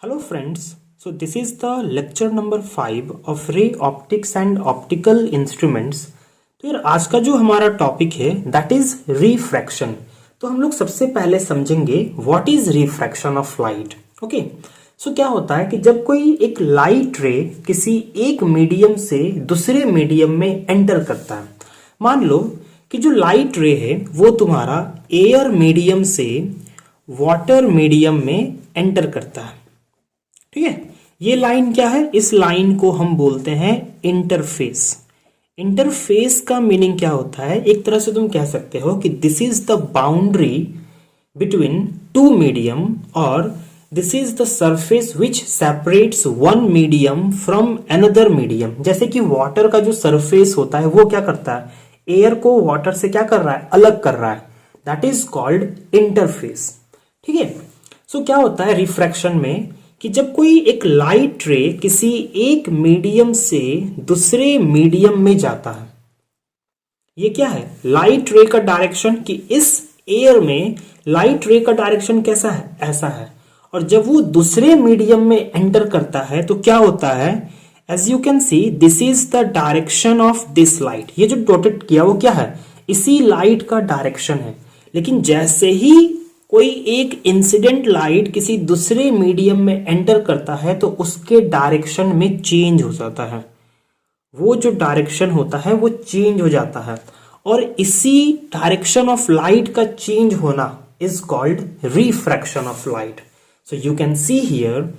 Hello friends, so this is the lecture number 5 of ray optics and optical instruments। तो यार आज का जो हमारा टॉपिक है दैट इज रिफ्रैक्शन। तो हम लोग सबसे पहले समझेंगे what is refraction of light. Okay, so क्या होता है कि जब कोई एक लाइट रे किसी एक मीडियम से दूसरे मीडियम में एंटर करता है। मान लो कि जो लाइट रे है वो तुम्हारा एयर मीडियम से वाटर मीडियम में एंटर करता है। ठीक है, ये लाइन क्या है? इस लाइन को हम बोलते हैं इंटरफेस। इंटरफेस का मीनिंग क्या होता है? एक तरह से तुम कह सकते हो कि this is the boundary between two medium और this is the surface which separates one medium from another medium. जैसे कि वाटर का जो सरफेस होता है वो क्या करता है? एयर को वाटर से क्या कर रहा है? अलग कर रहा है। That is called interface. ठीक है, सो क्या होता है रिफ्रैक्शन में कि जब कोई एक लाइट रे किसी एक मीडियम से दूसरे मीडियम में जाता है, ये क्या है? लाइट रे का डायरेक्शन कि इस एयर में लाइट रे का डायरेक्शन कैसा है? ऐसा है। और जब वो दूसरे मीडियम में एंटर करता है तो क्या होता है? As you can see this is the direction of this light. ये जो डॉटेड किया वो क्या है? इसी लाइट का डायरेक्शन है। लेकिन जैसे ही कोई एक इंसिडेंट लाइट किसी दूसरे मीडियम में एंटर करता है तो उसके डायरेक्शन में चेंज हो जाता है। वो जो डायरेक्शन होता है वो चेंज हो जाता है और इसी डायरेक्शन ऑफ लाइट का चेंज होना is called refraction of light. So you can see here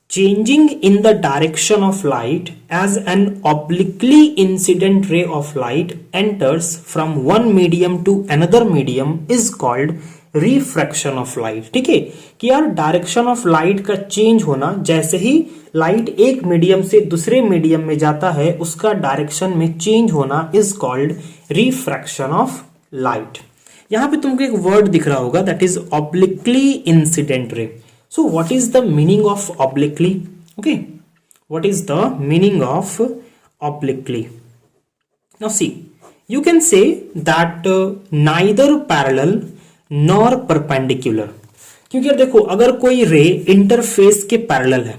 changing in the direction of light as an obliquely incident ray of light enters from one medium to another medium is called refraction of light. ठीक है, कि यार direction of light का change होना, जैसे ही light एक medium से दूसरे मीडियम में जाता है उसका डायरेक्शन में चेंज होना is called refraction of light. यहां पे तुमको एक वर्ड दिख रहा होगा that is obliquely incident ray. So what is the meaning of obliquely? Okay, what is the meaning of obliquely? Now see, you can say that neither parallel nor perpendicular। क्योंकि यार देखो, अगर कोई रे इंटरफेस के पैरेलल है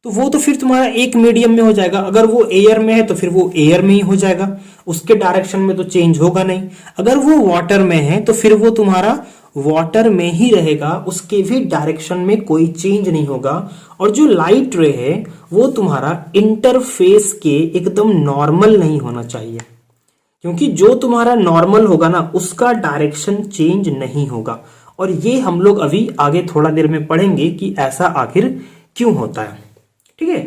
तो वो तो फिर तुम्हारा एक मीडियम में हो जाएगा। अगर वो एयर में है तो फिर वो एयर में ही हो जाएगा, उसके डायरेक्शन में तो चेंज होगा नहीं। अगर वो वाटर में है तो फिर वो तुम्हारा वाटर में ही रहेगा, उसके भी डायरेक्शन में कोई चेंज नहीं होगा। और जो लाइट रे है वो तुम्हारा इंटरफेस के एकदम नॉर्मल नहीं होना चाहिए, क्योंकि जो तुम्हारा नॉर्मल होगा ना उसका डायरेक्शन चेंज नहीं होगा। और ये हम लोग अभी आगे थोड़ा देर में पढ़ेंगे कि ऐसा आखिर क्यों होता है। ठीक है,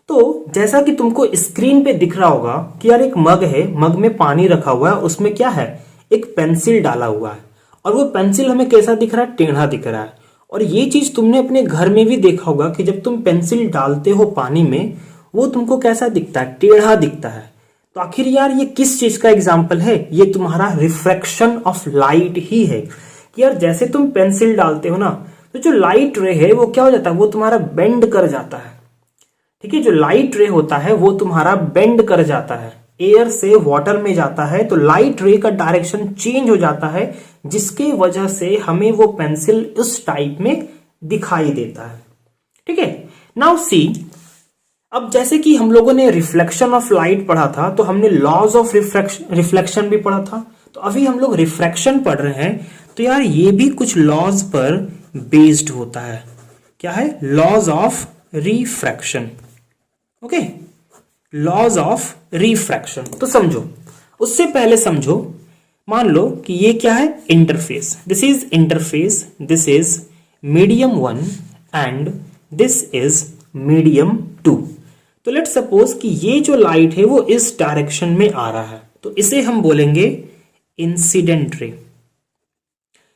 तो जैसा कि तुमको स्क्रीन पे दिख रहा होगा कि यार एक मग है, मग में पानी रखा हुआ है, उसमें क्या है? एक पेंसिल डाला हुआ है और वो पेंसिल हमें कैसा दिख रहा है? टेढ़ा दिख रहा है। और ये चीज तुमने अपने घर में भी देखा होगा कि जब तुम पेंसिल डालते हो पानी में वो तुमको कैसा दिखता है? टेढ़ा दिखता है। तो आखिर यार ये किस चीज का एग्जाम्पल है? ये तुम्हारा रिफ्रैक्शन ऑफ लाइट ही है। कि यार जैसे तुम पेंसिल डालते हो ना तो जो लाइट रे है वो क्या हो जाता है? वो तुम्हारा बेंड कर जाता है। ठीक है, जो लाइट रे होता है वो तुम्हारा बेंड कर जाता है। एयर से वाटर में जाता है तो लाइट रे का डायरेक्शन चेंज हो जाता है, जिसके वजह से हमें वो पेंसिल उस टाइप में दिखाई देता है। ठीक है, नाउ सी, अब जैसे कि हम लोगों ने रिफ्लेक्शन ऑफ लाइट पढ़ा था तो हमने लॉज ऑफ रिफ्लेक्शन भी पढ़ा था। तो अभी हम लोग रिफ्रैक्शन पढ़ रहे हैं तो यार ये भी कुछ लॉज पर बेस्ड होता है। क्या है? Laws of refraction. Okay, laws of refraction. तो समझो, उससे पहले समझो, मान लो कि ये क्या है? Interface. This is interface, this is medium 1 and this is medium 2। तो लेट्स सपोज कि ये जो लाइट है वो इस डायरेक्शन में आ रहा है, तो इसे हम बोलेंगे इंसिडेंट रे।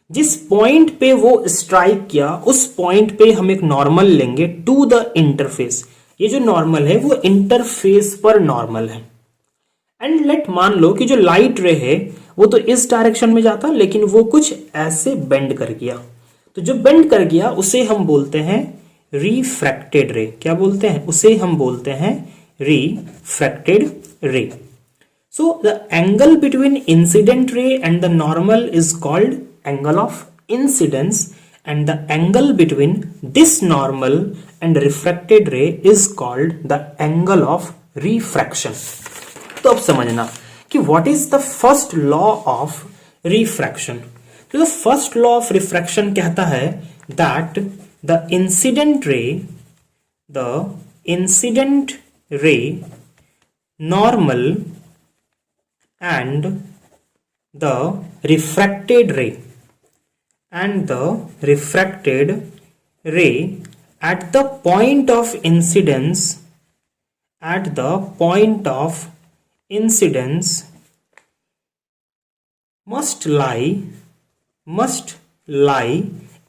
जिस पॉइंट पे वो स्ट्राइक किया उस पॉइंट पे हम एक नॉर्मल लेंगे टू द इंटरफेस। ये जो नॉर्मल है वो इंटरफेस पर नॉर्मल है। एंड लेट मान लो कि जो लाइट रे है वो तो इस डायरेक्शन में जाता लेकिन वो कुछ ऐसे बेंड कर गया। तो जो बेंड कर गया उसे हम बोलते हैं रिफ्रैक्टेड रे। क्या बोलते हैं? उसे हम बोलते हैं refracted ray. So the angle between incident ray and the normal is called angle of incidence and the angle between this normal and refracted ray is called the angle of refraction. तो अब समझना कि what is the first law of refraction. तो the first law of refraction कहता है that the incident ray normal and the refracted ray at the point of incidence must lie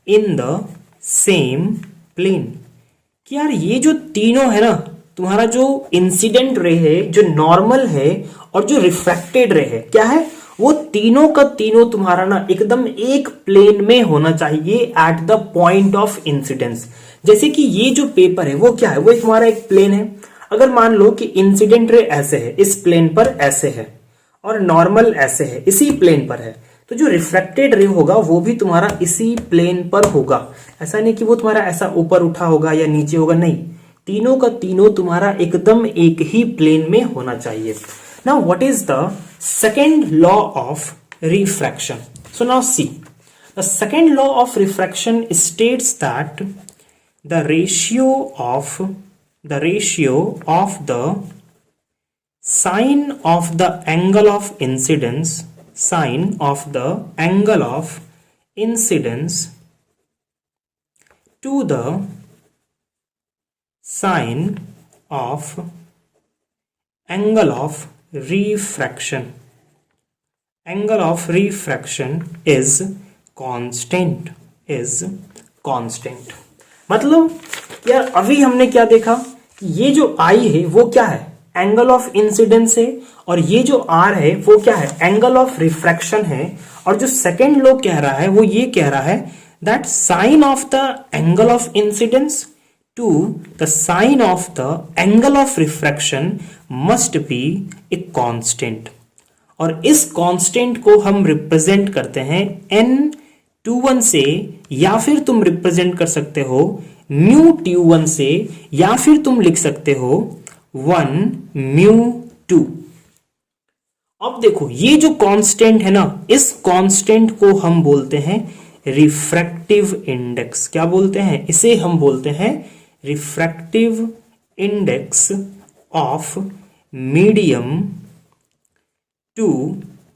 in the same plane. कि यार ये जो तीनों है ना, तुम्हारा जो इंसिडेंट रे है, जो नॉर्मल है और जो रिफ्रैक्टेड रे है, क्या है वो तीनों का तीनों तुम्हारा ना एकदम एक प्लेन में होना चाहिए at the point of incidence. जैसे कि ये जो पेपर है वो क्या है, वो हमारा एक प्लेन है. अगर मान लो कि इंसिडेंट रे ऐसे है, इस प्लेन पर ऐसे है, और नॉर्मल ऐसे है, इसी प्लेन पर है, तो जो रिफ्रैक्टेड रे होगा वो भी तुम्हारा इसी प्लेन पर होगा. ऐसा नहीं कि वो तुम्हारा ऐसा ऊपर उठा होगा या नीचे होगा, नहीं, तीनों का तीनों तुम्हारा एकदम एक ही प्लेन में होना चाहिए. Now what is the second law of refraction? So now see, the second law of refraction states that the ratio of the sine of the angle of incidence to the sine of angle of refraction is constant. मतलब यार अभी हमने क्या देखा कि ये जो I है वो क्या है, एंगल ऑफ इंसिडेंस है, और ये जो R है वो क्या है, एंगल ऑफ रिफ्रैक्शन है. और जो सेकेंड लॉ कह रहा है वो ये कह रहा है that sine of the angle of incidence to the sine of the angle of refraction must be a constant. और इस कांस्टेंट को हम रिप्रेजेंट करते हैं n21 से, या फिर तुम रिप्रेजेंट कर सकते हो μ21 से, या फिर तुम लिख सकते हो 1μ2. अब देखो ये जो कांस्टेंट है ना, इस कांस्टेंट को हम बोलते हैं रिफ्रैक्टिव इंडेक्स. क्या बोलते हैं इसे, हम बोलते हैं refractive index of medium 2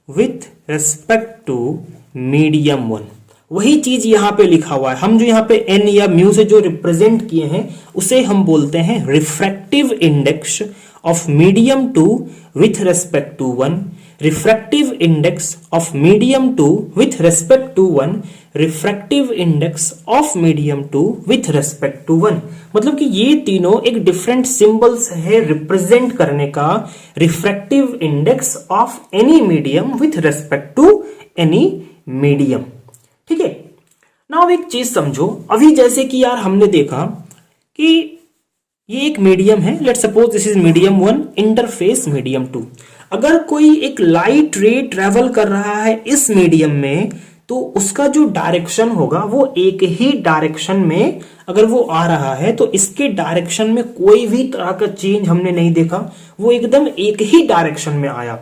with respect to medium 1. वही चीज यहां पे लिखा हुआ है, हम जो यहां पे n या म्यू से जो रिप्रेजेंट किए हैं उसे हम बोलते हैं refractive index of medium 2 with respect to 1. Refractive index of medium 2 with respect to 1. Refractive index of medium 2 with respect to 1. मतलब कि ये तीनों एक डिफरेंट सिंबल्स है रिप्रेजेंट करने का refractive index of any medium with respect to any medium. ठीक है. नाउ एक चीज समझो, अभी जैसे कि यार हमने देखा कि ये एक मीडियम है, let's suppose this is medium 1, interface medium 2. अगर कोई एक लाइट रे ट्रेवल कर रहा है इस मीडियम में, तो उसका जो डायरेक्शन होगा वो एक ही डायरेक्शन में अगर वो आ रहा है, तो इसके डायरेक्शन में कोई भी तरह का चेंज हमने नहीं देखा, वो एकदम एक ही डायरेक्शन में आया.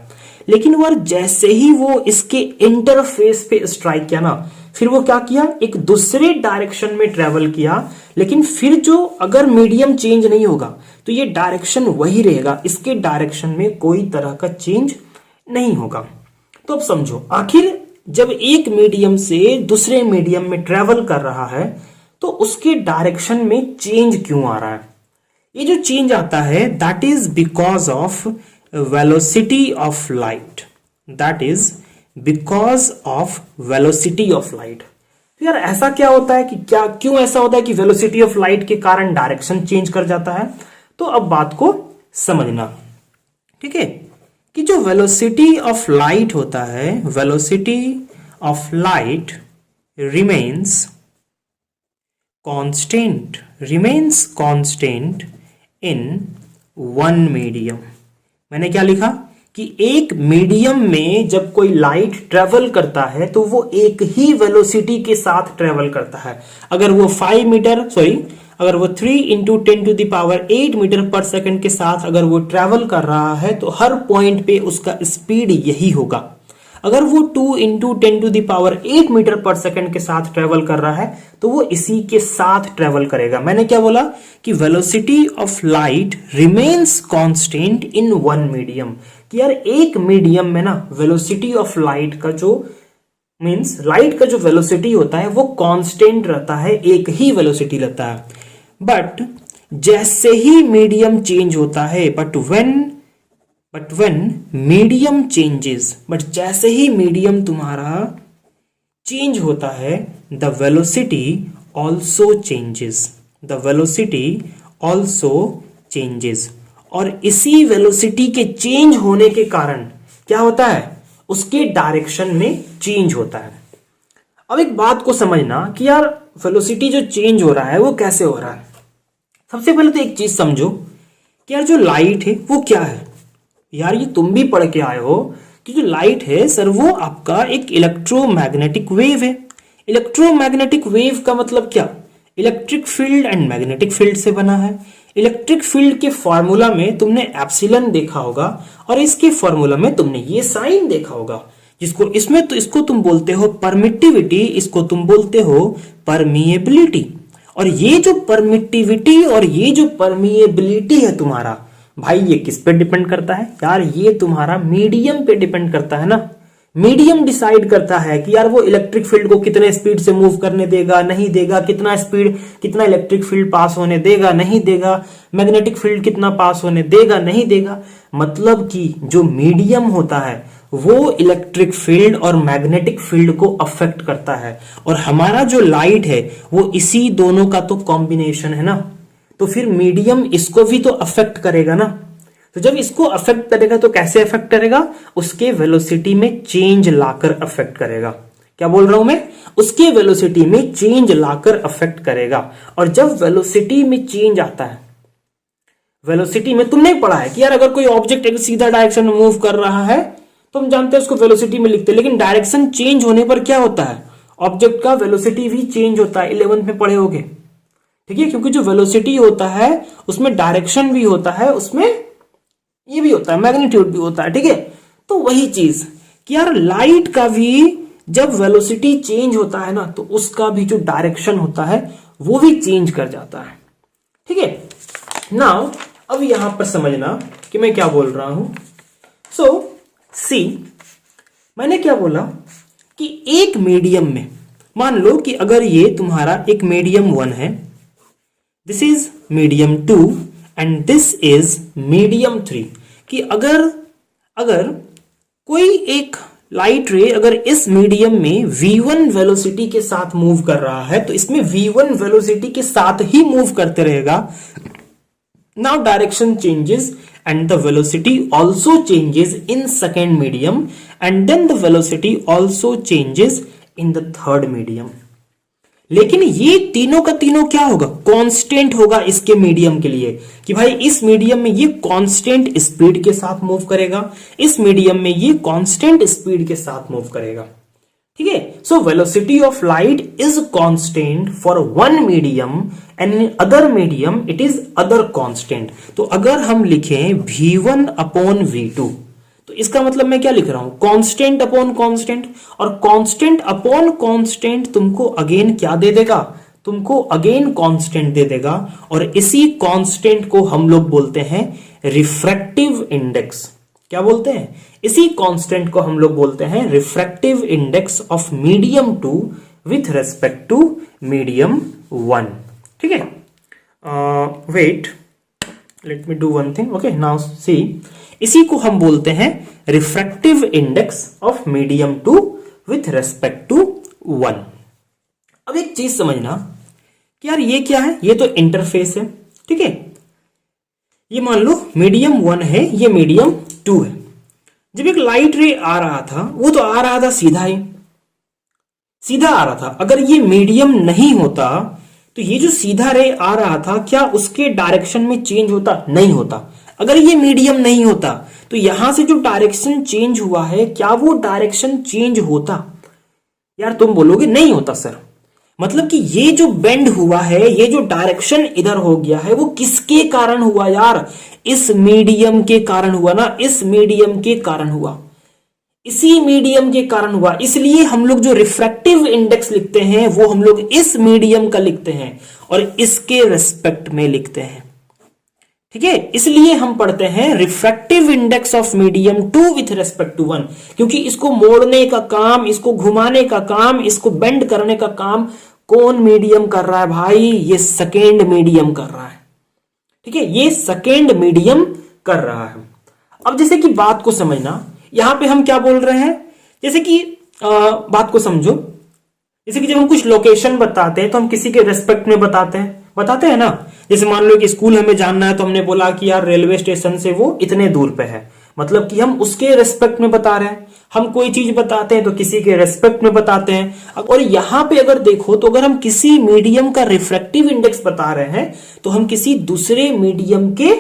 लेकिन वो जैसे ही वो इसके इंटरफेस पे स्ट्राइक किया ना, फिर वो क्या किया, एक दूसरे डायरेक्शन में ट्रेवल किया. लेकिन फिर जो अगर मीडियम चेंज नहीं होगा तो ये डायरेक्शन वही रहेगा, इसके डायरेक्शन में कोई तरह का चेंज नहीं होगा. तो अब समझो, आखिर जब एक मीडियम से दूसरे मीडियम में ट्रेवल कर रहा है तो उसके डायरेक्शन में चेंज क्यों आ रहा है. ये जो चेंज आता है that is because of velocity of light. That is because of velocity of light. तो यार ऐसा क्या होता है कि क्यों ऐसा होता है कि वेलोसिटी ऑफ लाइट के कारण डायरेक्शन चेंज कर जाता है. तो अब बात को समझना, ठीक है, कि जो वेलोसिटी ऑफ लाइट होता है, velocity of light remains constant in one medium. मैंने क्या लिखा कि एक मीडियम में जब कोई लाइट ट्रेवल करता है तो वो एक ही वेलोसिटी के साथ ट्रेवल करता है. अगर वो अगर वो 3 इंटू 10⁸ मीटर पर सेकंड के साथ अगर वो ट्रेवल कर रहा है तो हर पॉइंट पे उसका स्पीड यही होगा। अगर वो 2 इंटू 10⁸ मीटर पर सेकंड के साथ ट्रेवल कर रहा है तो वो इसी के साथ ट्रेवल करेगा। मैंने क्या बोला कि velocity of light remains constant in one medium, कि यार एक मीडियम में ना वेलोसिटी ऑफ लाइट का जो मीन्स लाइट का जो वेलोसिटी होता है वो कांस्टेंट रहता है, एक ही वेलोसिटी रहता है। बट जैसे ही मीडियम चेंज होता है but when medium changes, but जैसे ही मीडियम तुम्हारा चेंज होता है the velocity also changes, the velocity also changes. और इसी वेलोसिटी के चेंज होने के कारण क्या होता है, उसके डायरेक्शन में चेंज होता है। अब एक बात को समझना कि यार वेलोसिटी जो चेंज हो रहा है वो कैसे हो रहा है। सबसे पहले तो एक चीज समझो कि यार जो लाइट है वो क्या है। यार ये तुम भी पढ़ के आए हो कि जो लाइट है सर वो आपका एक इलेक्ट्रोमैग्नेटिक वेव है। इलेक्ट्रोमैग्नेटिक वेव का मतलब क्या, electric field and magnetic field से बना है। इलेक्ट्रिक फील्ड के फॉर्मूला में तुमने एप्सिलॉन देखा होगा और इसके फॉर्मूला में तुमने ये साइन देखा होगा, जिसको इसमें तो इसको तुम बोलते हो परमिटिविटी, इसको तुम बोलते हो परमिएबिलिटी। और ये जो परमिटिविटी और ये जो परमिएबिलिटी है तुम्हारा भाई, ये किस पे डिपेंड करता है यार, ये तुम्हारा मीडियम पे डिपेंड करता है ना। मीडियम डिसाइड करता है कि यार वो इलेक्ट्रिक फील्ड को कितने स्पीड से मूव करने देगा नहीं देगा, कितना स्पीड कितना इलेक्ट्रिक फील्ड पास होने देगा नहीं देगा, मैग्नेटिक फील्ड कितना पास होने देगा नहीं देगा। मतलब कि जो मीडियम होता है वो इलेक्ट्रिक फील्ड और मैग्नेटिक फील्ड को अफेक्ट करता है। और हमारा जो लाइट है वो इसी दोनों का तो कॉम्बिनेशन है ना, तो फिर मीडियम इसको भी तो अफेक्ट करेगा ना। तो जब इसको अफेक्ट करेगा तो कैसे अफेक्ट करेगा, उसके वेलोसिटी में चेंज लाकर अफेक्ट करेगा। क्या बोल रहा हूं मैं, उसके वेलोसिटी में चेंज लाकर अफेक्ट करेगा। और जब वेलोसिटी में चेंज आता है, वेलोसिटी में तुमने पढ़ा है कि यार अगर कोई ऑब्जेक्ट एक सीधा डायरेक्शन में मूव कर रहा है तो हम जानते हैं उसको वेलोसिटी में लिखते हैं, लेकिन डायरेक्शन चेंज होने पर क्या होता है, ऑब्जेक्ट का वेलोसिटी भी चेंज होता है। 11th में पढ़े होगे, ठीक है, क्योंकि जो वेलोसिटी होता है उसमें डायरेक्शन भी होता है, उसमें ये भी होता है, मैग्नीट्यूड भी होता है, ठीक है। तो वही चीज कि यार लाइट का भी जब वेलोसिटी चेंज होता है ना तो उसका भी जो डायरेक्शन होता है वो भी चेंज कर जाता है, ठीक है। नाउ अब यहां पर समझना कि मैं क्या बोल रहा हूं। सो सी, मैंने क्या बोला कि एक मीडियम में मान लो कि अगर ये तुम्हारा एक मीडियम 1 है, this is medium 2 and this is medium 3, कि अगर कोई एक लाइट रे अगर इस मीडियम में v1 वेलोसिटी के साथ मूव कर रहा है तो इसमें v1 वेलोसिटी के साथ ही मूव करते रहेगा। Now direction changes and the velocity also changes in second medium and then the velocity also changes in the third medium। लेकिन ये तीनों का तीनों क्या होगा, कांस्टेंट होगा इसके मीडियम के लिए, कि भाई इस मीडियम में ये कांस्टेंट स्पीड के साथ मूव करेगा, इस मीडियम में ये कांस्टेंट स्पीड के साथ मूव करेगा, ठीक है। So velocity of light is constant for one medium and in other medium it is other constant. तो अगर हम लिखें v1 अपॉन v2 तो इसका मतलब मैं क्या लिख रहा हूं, कांस्टेंट अपॉन कांस्टेंट। और कांस्टेंट अपॉन कांस्टेंट तुमको अगेन क्या दे देगा, तुमको अगेन कांस्टेंट दे देगा। और इसी कांस्टेंट को हम लोग बोलते हैं रिफ्रैक्टिव इंडेक्स। क्या बोलते हैं, इसी कांस्टेंट को हम लोग बोलते हैं refractive index of medium 2 with respect to medium 1, ठीक है। Wait, let me do one thing, okay. Now see, इसी को हम बोलते हैं refractive index of medium 2 with respect to 1। अब एक चीज समझना कि यार ये क्या है, ये तो इंटरफेस है, ठीक है। ये मान लो मीडियम 1 है, ये मीडियम 2 है। जब एक लाइट रे आ रहा था वो तो आ रहा था सीधा ही, सीधा आ रहा था। अगर ये मीडियम नहीं होता तो ये जो सीधा रे आ रहा था क्या उसके डायरेक्शन में चेंज होता, नहीं होता। अगर ये मीडियम नहीं होता तो यहां से जो डायरेक्शन चेंज हुआ है क्या वो डायरेक्शन चेंज होता, यार तुम बोलोगे नहीं होता सर। मतलब कि ये जो बेंड हुआ है, ये जो डायरेक्शन इधर हो गया है, वो किसके कारण हुआ यार? इस मीडियम के कारण हुआ ना, इस मीडियम के कारण हुआ, इसी मीडियम के कारण हुआ। इसलिए हम लोग जो रिफ्रैक्टिव इंडेक्स लिखते हैं वो हम लोग इस मीडियम का लिखते हैं और इसके रेस्पेक्ट में लिखते हैं, ठीक है। इसलिए हम पढ़ते हैं refractive index of medium 2 with respect to 1, क्योंकि इसको मोड़ने का काम, इसको घुमाने का काम, इसको बेंड करने का काम कौन मीडियम कर रहा है भाई? ये सेकेंड मीडियम कर रहा है, ठीक है, ये सेकेंड मीडियम कर रहा है। अब जैसे कि बात को समझना, यहां पे हम क्या बोल रहे हैं, जैसे कि बात को समझो, जैसे कि जब हम कुछ लोकेशन बताते हैं तो हम किसी के रेस्पेक्ट में बताते हैं ना। जैसे मान लो कि स्कूल हमें जानना है तो हमने बोला कि यार रेलवे स्टेशन से वो इतने दूर पे है, मतलब कि हम उसके रेस्पेक्ट में बता रहे हैं। हम कोई चीज बताते हैं तो किसी के रेस्पेक्ट में बताते हैं। और यहां पे अगर देखो तो अगर हम किसी मीडियम का रिफ्रैक्टिव इंडेक्स बता रहे हैं तो हम किसी दूसरे मीडियम के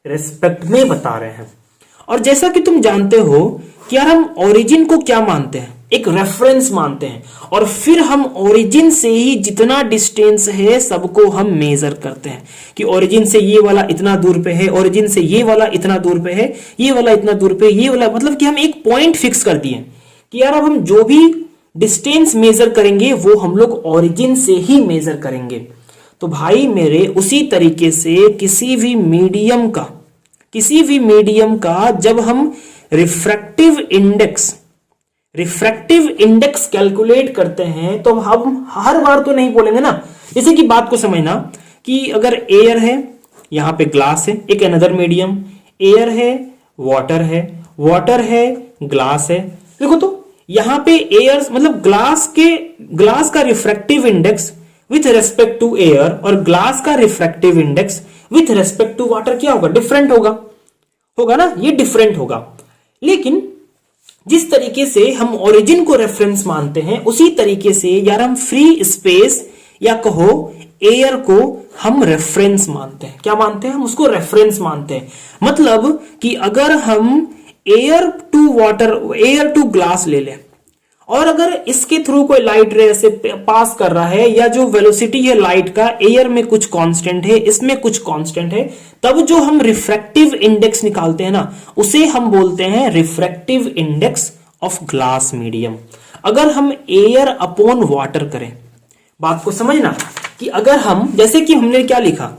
रेस्पेक्ट में बता रहे हैं। और जैसा कि तुम जानते हो कि यार हम ओरिजिन को क्या मानते हैं? एक रेफरेंस मानते हैं, और फिर हम ओरिजिन से ही जितना डिस्टेंस है सबको हम मेजर करते हैं कि ओरिजिन से ये वाला इतना दूर पे है, ओरिजिन से ये वाला इतना दूर पे है, ये वाला इतना दूर पे, ये वाला, मतलब कि हम एक पॉइंट फिक्स कर दिए कि यार अब हम जो भी डिस्टेंस मेजर करेंगे वो हम लोग ओरिजिन से ही मेजर करेंगे। तो भाई मेरे उसी तरीके से किसी भी मीडियम का जब हम रिफ्रैक्टिव इंडेक्स कैलकुलेट करते हैं तो हम हर बार तो नहीं बोलेंगे ना। जैसे कि बात को समझना कि अगर एयर है, यहां पे ग्लास है, एक अनदर मीडियम, एयर है, वाटर है, ग्लास है। देखो तो यहां पे एयर मतलब ग्लास का refractive index with respect to air और ग्लास का refractive index with respect to water क्या होगा? डिफरेंट होगा ना, ये डिफरेंट होगा। लेकिन जिस तरीके से हम ओरिजिन को रेफरेंस मानते हैं उसी तरीके से यार हम फ्री स्पेस या कहो एयर को हम रेफरेंस मानते हैं। क्या मानते हैं? हम उसको रेफरेंस मानते हैं। मतलब कि अगर हम एयर टू ग्लास ले लें और अगर इसके थ्रू कोई लाइट रे से पास कर रहा है, या जो वेलोसिटी है लाइट का एयर में कुछ कांस्टेंट है, इसमें कुछ कांस्टेंट है, तब जो हम रिफ्रैक्टिव इंडेक्स निकालते हैं ना उसे हम बोलते हैं refractive index of glass medium. अगर हम एयर अपॉन वाटर करें, बात को समझना कि अगर हम, जैसे कि हमने क्या लिखा,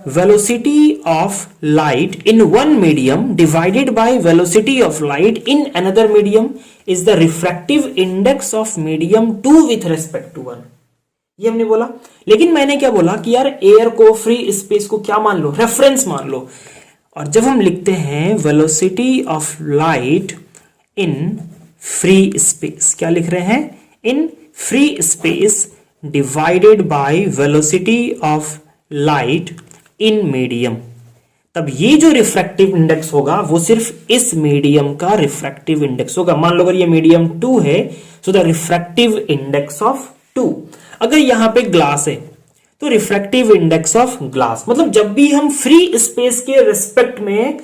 velocity of light in one medium divided by velocity of light in another medium is the refractive index of medium 2 with respect to 1, ये हमने बोला। लेकिन मैंने क्या बोला कि यार एयर को, फ्री स्पेस को क्या मान लो? रेफरेंस मान लो। और जब हम लिखते हैं velocity of light in free space, क्या लिख रहे हैं? in free space divided by velocity of light in medium, तब ये जो रिफ्रैक्टिव इंडेक्स होगा वो सिर्फ इस मीडियम का रिफ्रैक्टिव इंडेक्स होगा। मान लो अगर ये मीडियम 2 है so the refractive index of 2। अगर यहां पे ग्लास है तो रिफ्रैक्टिव इंडेक्स ऑफ ग्लास, मतलब जब भी हम फ्री स्पेस के रिस्पेक्ट में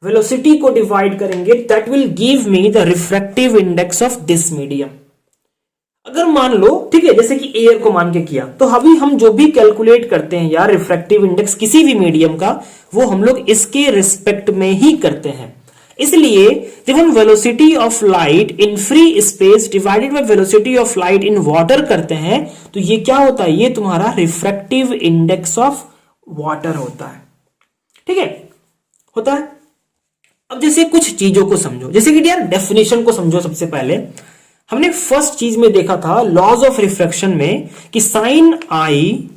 वेलोसिटी को डिवाइड करेंगे that will give me the refractive index of this medium. अगर मान लो, ठीक है, जैसे कि एयर को मान के किया, तो अभी हम जो भी कैलकुलेट करते हैं यार रिफ्रैक्टिव इंडेक्स किसी भी मीडियम का, वो हम लोग इसके रिस्पेक्ट में ही करते हैं। इसलिए जब हम velocity of light in free space divided by velocity of light in water करते हैं तो ये क्या होता है? ये तुम्हारा रिफ्रैक्टिव इंडेक्स ऑफ वाटर होता है, ठीक है, होता है। अब जैसे कुछ चीजों को समझो, जैसे कि यार डेफिनेशन को समझो। सबसे पहले हमने फर्स्ट चीज में देखा था लॉज ऑफ रिफ्रैक्शन में कि साइन आई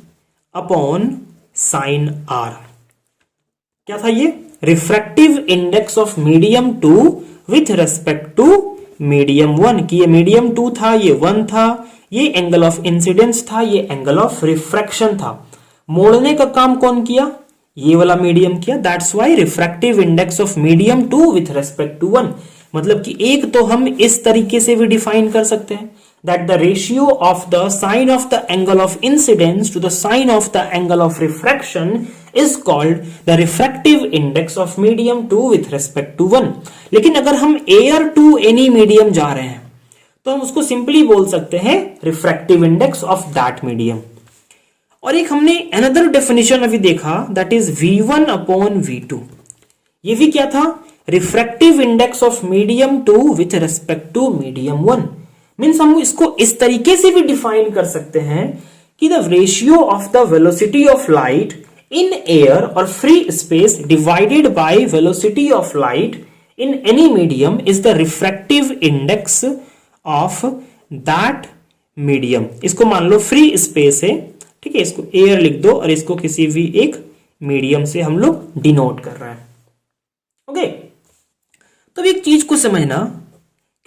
अपॉन साइन आर, क्या था? ये refractive index of medium 2 with respect to medium 1, कि ये मीडियम 2 था, ये 1 था, ये एंगल ऑफ इंसिडेंस था, ये एंगल ऑफ रिफ्रैक्शन था। मोड़ने का काम कौन किया? ये वाला मीडियम किया। That's why refractive index of medium 2 with respect to 1। मतलब कि एक तो हम इस तरीके से भी डिफाइन कर सकते हैं that the ratio of the sine of the angle of incidence to the sine of the angle of refraction is called the refractive index of medium 2 with respect to 1। लेकिन अगर हम एयर टू एनी मीडियम जा रहे हैं तो हम उसको simply बोल सकते हैं refractive index of that medium. और एक हमने अनदर डेफिनेशन अभी देखा, दैट इज V1 अपॉन V2। ये भी क्या था? Refractive index of medium 2 with respect to medium 1। Means हम इसको इस तरीके से भी डिफाइन कर सकते हैं कि the ratio of the velocity of light in air और free space divided by velocity of light in any medium is the refractive index of that medium. इसको मान लो फ्री स्पेस है, ठीक है, इसको एयर लिख दो और इसको किसी भी एक मीडियम से हम लोग डिनोट कर रहे हैं। ओके, तो एक चीज को समझना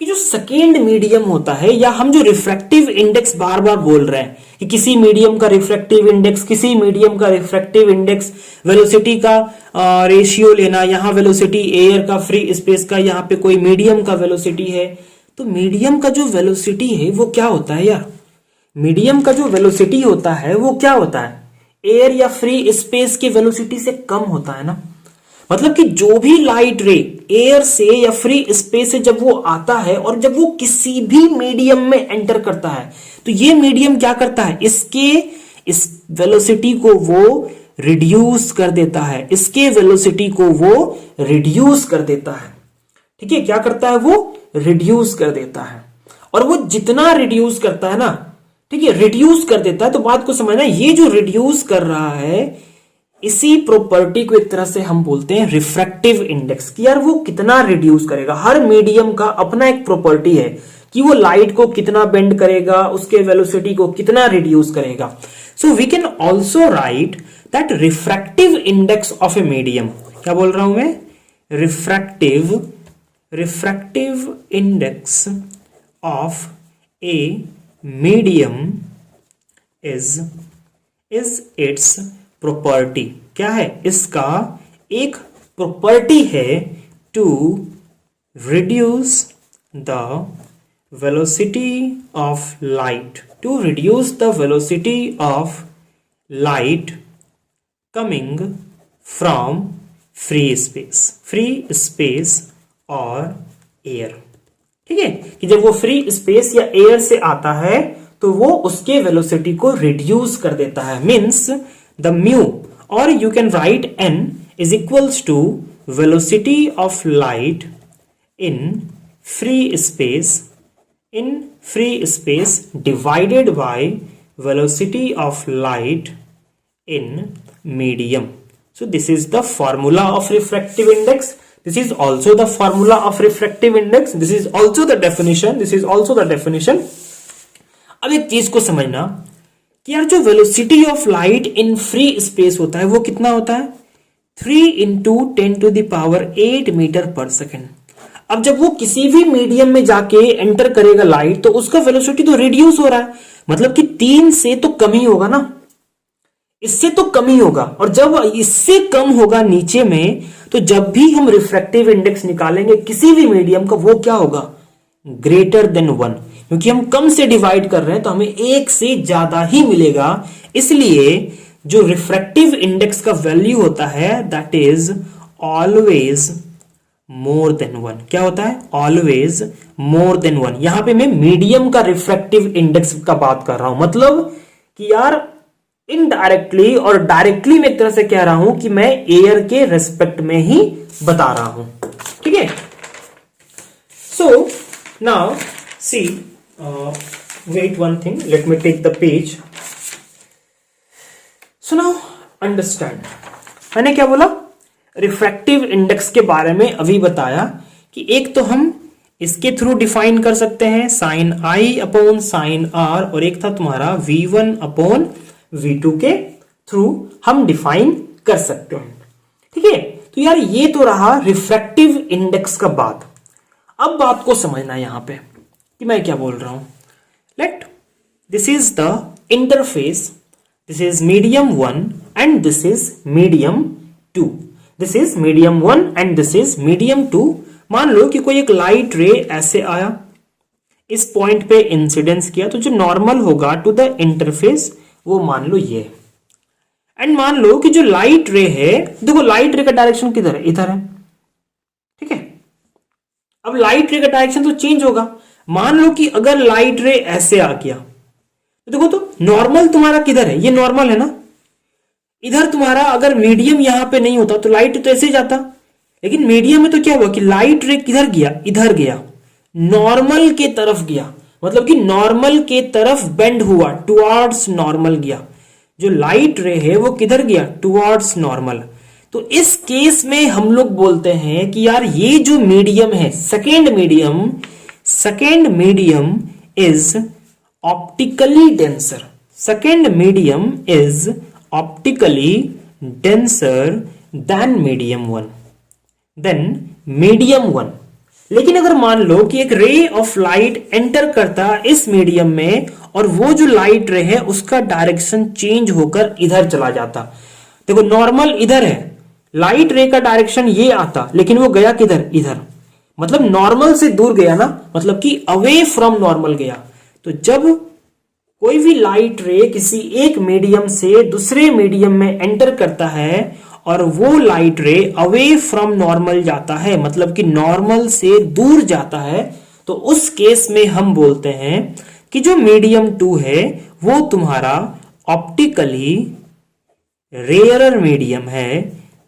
कि जो सेकेंड मीडियम होता है, या हम जो रिफ्रैक्टिव इंडेक्स बार बार बोल रहे हैं कि किसी मीडियम का रिफ्रैक्टिव इंडेक्स, किसी मीडियम का रिफ्रैक्टिव इंडेक्स, वेलोसिटी का रेशियो लेना, यहां वेलोसिटी एयर का, फ्री स्पेस का, यहां पे कोई मीडियम का वेलोसिटी है। तो मीडियम का जो वेलोसिटी है वो क्या होता है यार? मीडियम का जो वेलोसिटी होता है वो क्या होता है? एयर या फ्री स्पेस की वेलोसिटी से कम होता है ना। मतलब कि जो भी लाइट रे एयर से या फ्री स्पेस से जब वो आता है और जब वो किसी भी मीडियम में एंटर करता है, तो ये मीडियम क्या करता है? इस वेलोसिटी को वो रिड्यूस कर देता है, इसके वेलोसिटी को वो रिड्यूस कर देता है। ठीक है, क्या करता है? वो रिड्यूस कर देता है। और वो जितना रिड्यूस करता है ना, ठीक है, रिड्यूस कर देता है, तो बात को समझना, ये जो रिड्यूस कर रहा है, इसी प्रॉपर्टी को एक तरह से हम बोलते हैं रिफ्रैक्टिव इंडेक्स, कि यार वो कितना रिड्यूस करेगा। हर मीडियम का अपना एक प्रॉपर्टी है कि वो लाइट को कितना बेंड करेगा, उसके वेलोसिटी को कितना रिड्यूस करेगा। So we can also write that refractive index of a medium, क्या बोल रहा हूं मैं? Refractive index of a medium is its property. क्या है? इसका एक प्रॉपर्टी है to reduce the velocity of light, to reduce the velocity of light coming from free space और एयर। ठीक है, कि जब वो फ्री स्पेस या एयर से आता है तो वो उसके वेलोसिटी को रिड्यूस कर देता है। Means the mu, or you can write n is equals to velocity of light in free space divided by velocity of light in medium. So this is the formula of refractive index. This is also the formula of refractive index. This is also the definition. अब एक चीज को समझना कि यार जो velocity of light in free space होता है वो कितना होता है? 3 × 10⁸ मीटर पर सेकेंड। अब जब वो किसी भी मीडियम में जाके एंटर करेगा लाइट, तो उसका वेलोसिटी तो रिड्यूस हो रहा है, मतलब कि 3 से तो कम ही होगा ना, इससे तो कम ही होगा। और जब इससे कम होगा नीचे में, तो जब भी हम रिफ्रैक्टिव इंडेक्स निकालेंगे किसी भी मीडियम का, वो क्या होगा? ग्रेटर देन 1, क्योंकि हम कम से डिवाइड कर रहे हैं तो हमें 1 से ज्यादा ही मिलेगा। इसलिए जो रिफ्रैक्टिव इंडेक्स का वैल्यू होता है that is always more than 1। क्या होता है? Always more than 1। यहां पे मैं मीडियम का रिफ्रैक्टिव इंडेक्स का बात कर रहा हूं, मतलब कि यार इनडायरेक्टली और डायरेक्टली मैं एक तरह से कह रहा हूं कि मैं एयर के रेस्पेक्ट में ही बता रहा हूं। ठीक है, सो now C, wait one thing, let me take the page. So now understand, मैंने क्या बोला? रिफ्रैक्टिव इंडेक्स के बारे में अभी बताया कि एक तो हम इसके थ्रू डिफाइन कर सकते हैं sin i upon sin r, और एक था तुम्हारा v1 अपॉन v2 के थ्रू हम डिफाइन कर सकते हैं। ठीक है, तो यार ये तो रहा रिफ्रैक्टिव इंडेक्स का बात। अब बात को समझना यहां पे कि मैं क्या बोल रहा हूं। Let this is the interface, this is medium 1 and this is medium 2. This is medium 1 and this is medium 2. मान लो कि कोई एक लाइट रे ऐसे आया, इस पॉइंट पे इंसिडेंस किया, तो जो नॉर्मल होगा टू द इंटरफेस वो मान लो ये। एंड मान लो कि जो लाइट रे है, देखो लाइट रे का डायरेक्शन किधर है? इधर है। ठीक है, अब लाइट रे का डायरेक्शन तो चेंज होगा। मान लो कि अगर लाइट रे ऐसे आ गया तो देखो, तो नॉर्मल तुम्हारा किधर है, ये नॉर्मल है ना, इधर तुम्हारा अगर मीडियम यहां पे नहीं होता तो लाइट तो ऐसे ही जाता, लेकिन मीडियम में तो क्या हुआ कि लाइट रे किधर गया, इधर गया, नॉर्मल के तरफ गया, मतलब कि नॉर्मल के तरफ बेंड हुआ, टुवर्ड्स नॉर्मल गया। जो लाइट रे है वो किधर गया, टुवर्ड्स नॉर्मल। तो इस केस में हम लोग बोलते हैं कि यार ये जो मीडियम है, second medium is optically denser, second medium is optically denser then medium one, medium one. लेकिन अगर मान लो कि एक रे ऑफ लाइट एंटर करता इस मीडियम में और वो जो लाइट रे है उसका डायरेक्शन चेंज होकर इधर चला जाता, देखो नॉर्मल इधर है, लाइट रे का डायरेक्शन ये आता, लेकिन वो गया किधर, इधर, मतलब नॉर्मल से दूर गया ना, मतलब कि अवे फ्रॉम नॉर्मल गया। तो जब कोई भी लाइट रे किसी एक मीडियम से दूसरे मीडियम में एंटर करता है और वो लाइट रे अवे फ्रॉम नॉर्मल जाता है, मतलब कि नॉर्मल से दूर जाता है, तो उस केस में हम बोलते हैं कि जो मीडियम 2 है वो तुम्हारा ऑप्टिकली रेयरर मीडियम है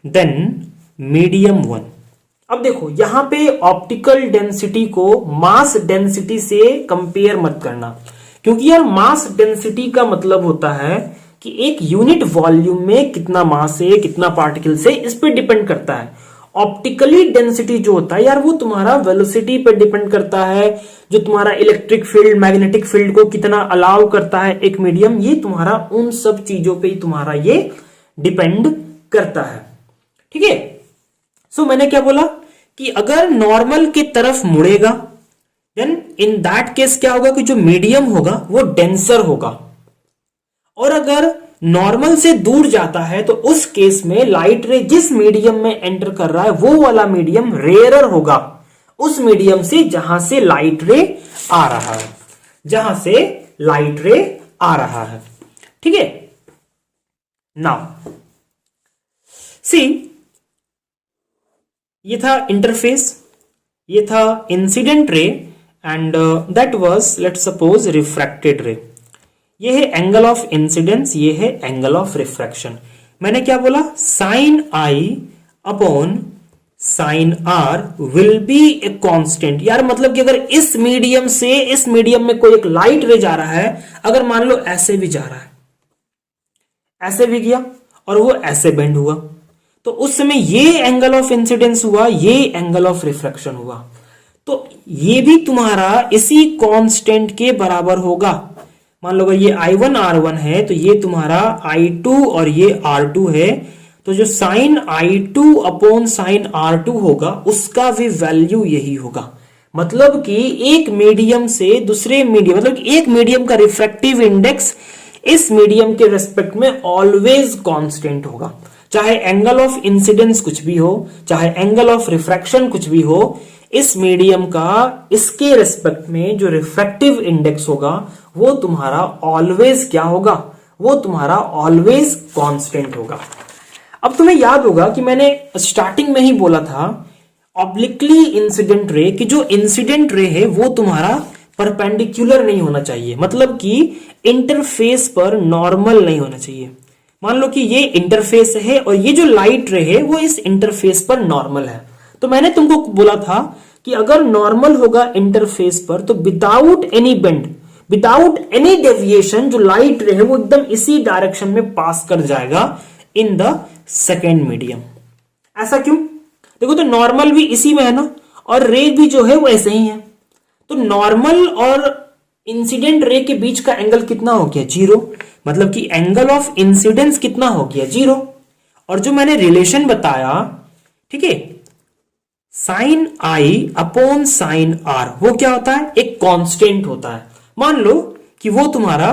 देन मीडियम 1। अब देखो यहां पे ऑप्टिकल डेंसिटी को मास डेंसिटी से कंपेयर मत करना, क्योंकि यार मास डेंसिटी का मतलब होता है कि एक यूनिट वॉल्यूम में कितना मास है, कितना पार्टिकल्स है, इस पे डिपेंड करता है। ऑप्टिकली डेंसिटी जो होता है यार वो तुम्हारा वेलोसिटी पे डिपेंड करता है, जो तुम्हारा इलेक्ट्रिक फील्ड, मैग्नेटिक फील्ड को कितना अलाउ करता है एक मीडियम, ये तुम्हारा उन सब चीजों पे ही तुम्हारा ये डिपेंड करता है। ठीक है, सो मैंने क्या बोला कि अगर नॉर्मल के तरफ मुड़ेगा देन इन दैट केस क्या होगा कि जो मीडियम होगा वो डेंसर होगा, और अगर नॉर्मल से दूर जाता है तो उस केस में लाइट रे जिस मीडियम में एंटर कर रहा है वो वाला मीडियम रेयरर होगा उस मीडियम से जहां से लाइट रे आ रहा है, जहां से लाइट रे आ रहा है। ठीक है, नाउ सी ये था इंटरफेस, ये था incident ray, and that was let suppose refracted रे। ये है एंगल ऑफ इंसिडेंस, ये है एंगल ऑफ रिफ्रैक्शन। मैंने क्या बोला, sine I upon sine R will be a constant. यार मतलब कि अगर इस मीडियम से इस मीडियम में कोई एक लाइट रे जा रहा है, अगर मान लो ऐसे भी जा रहा है, ऐसे भी गया और वो ऐसे बेंड हुआ, तो उस समय ये एंगल ऑफ इंसिडेंस हुआ, ये एंगल ऑफ रिफ्रैक्शन हुआ, तो ये भी तुम्हारा इसी कांस्टेंट के बराबर होगा। मान लो अगर ये I1 R1 है तो ये तुम्हारा I2 और ये R2 है, तो जो sign I2 upon sine R2 होगा उसका भी वैल्यू यही होगा। मतलब कि एक मीडियम से दूसरे मीडियम, मतलब एक मीडियम का रिफ्रैक्टिव इंडेक्स इस मीडियम के रेस्पेक्ट में ऑलवेज कांस्टेंट होगा, चाहे एंगल ऑफ इंसिडेंस कुछ भी हो, चाहे एंगल ऑफ रिफ्रैक्शन कुछ भी हो, इस मीडियम का इसके रेस्पेक्ट में जो रिफ्रैक्टिव इंडेक्स होगा वो तुम्हारा ऑलवेज क्या होगा, वो तुम्हारा ऑलवेज कांस्टेंट होगा। अब तुम्हें याद होगा कि मैंने स्टार्टिंग में ही बोला था ऑब्लिकली इंसिडेंट रे कि जो इंसिडेंट रे है वो तुम्हारा परपेंडिकुलर नहीं होना चाहिए, मतलब कि इंटरफेस पर नॉर्मल नहीं होना चाहिए। मान लो कि ये इंटरफेस है और ये जो लाइट रे है वो इस इंटरफेस पर नॉर्मल है, तो मैंने तुमको बोला था कि अगर नॉर्मल होगा इंटरफेस पर तो without any bend, without any deviation जो लाइट रे है वो एकदम इसी डायरेक्शन में पास कर जाएगा इन द सेकेंड मीडियम। ऐसा क्यों, देखो तो नॉर्मल भी इसी में है ना, और रे भी जो है वो ऐसे ही है, तो नॉर्मल और इंसिडेंट रे के बीच का एंगल कितना हो गया, 0, मतलब कि एंगल ऑफ इंसिडेंस कितना हो गया, 0। और जो मैंने रिलेशन बताया, ठीक है, साइन आई अपॉन साइन आर वो क्या होता है, एक कांस्टेंट होता है। मान लो कि वो तुम्हारा